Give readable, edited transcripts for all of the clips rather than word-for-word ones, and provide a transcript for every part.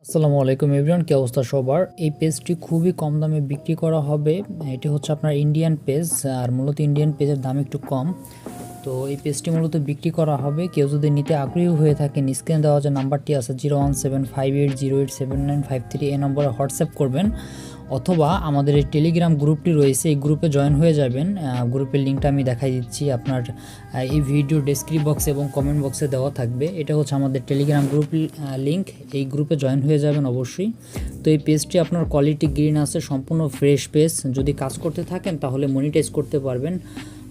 আসসালামু আলাইকুম এভরিওয়ান, কি অবস্থা সবার। এই পেজটি খুবই কম দামে বিক্রি করা হবে। এটি হচ্ছে আপনার ইন্ডিয়ান পেজ, আর মূলত ইন্ডিয়ান পেজের দাম একটু কম। তো এই পেজটি মূলত বিক্রি করা হবে। কেউ যদি নিতে আগ্রহী হয়ে থাকেন, স্ক্রিনে দেওয়া যে নাম্বারটি আছে 0175808795 এই নম্বরে হোয়াটসঅ্যাপ করবেন, অথবা আমাদের এই টেলিগ্রাম গ্রুপটি রয়েছে, এই গ্রুপে জয়েন হয়ে যাবেন। গ্রুপের লিঙ্কটা আমি দেখাই দিচ্ছি, আপনার এই ভিডিও ডেসক্রিপশন বক্সে এবং কমেন্ট বক্সে দেওয়া থাকবে। এটা হচ্ছে আমাদের টেলিগ্রাম গ্রুপ লিঙ্ক, এই গ্রুপে জয়েন হয়ে যাবেন অবশ্যই। তো এই পেজটি আপনার কোয়ালিটি গ্রিন আছে, সম্পূর্ণ ফ্রেশ পেজ। যদি কাজ করতে থাকেন তাহলে মনিটাইজ করতে পারবেন।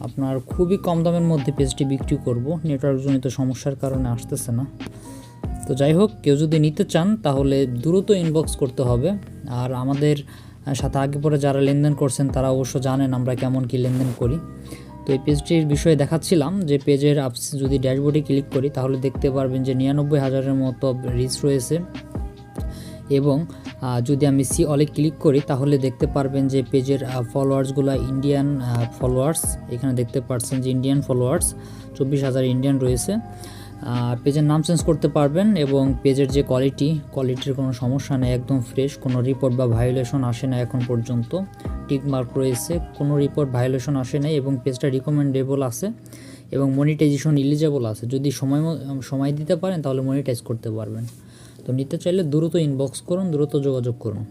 আপনার খুবই কম দামের মধ্যে পেজটি বিক্রি করব, নেটওয়ার্কজনিত সমস্যার কারণে আসতেছে না। তো যাই হোক, কেউ যদি নিতে চান তাহলে দ্রুত ইনবক্স করতে হবে। আর আমাদের সাথে আগে পরে যারা লেনদেন করছেন তারা অবশ্য জানেন আমরা কেমন কি লেনদেন করি। তো এই পেজটির বিষয়ে দেখাচ্ছিলাম যে পেজের যদি ড্যাশবোর্ডে ক্লিক করি তাহলে দেখতে পারবেন যে 99,000-এর মতো রিচ রয়েছে। এবং যদি আমি সি অলে ক্লিক করি তাহলে দেখতে পারবেন যে পেজের ফলোয়ার্সগুলো ইন্ডিয়ান ফলোয়ার্স, এখানে দেখতে পাচ্ছেন যে ইন্ডিয়ান ফলোয়ার্স 24,000 ইন্ডিয়ান রয়েছে। পেজের নাম চেঞ্জ করতে পারবেন এবং পেজের যে কোয়ালিটির কোনো সমস্যা নেই, একদম ফ্রেশ, কোনো রিপোর্ট বা ভায়োলেশন আসে না এখন পর্যন্ত। টিক মার্ক রয়েছে, কোনো রিপোর্ট ভায়োলেশন আসে নাই এবং পেজটা রিকমেন্ডেবল আছে এবং মনিটাইজেশন এলিজেবল আছে। যদি সময় দিতে পারেন তাহলে মনিটাইজ করতে পারবেন। তো নিতে চাইলে দ্রুত ইনবক্স করুন, দ্রুত যোগাযোগ করুন।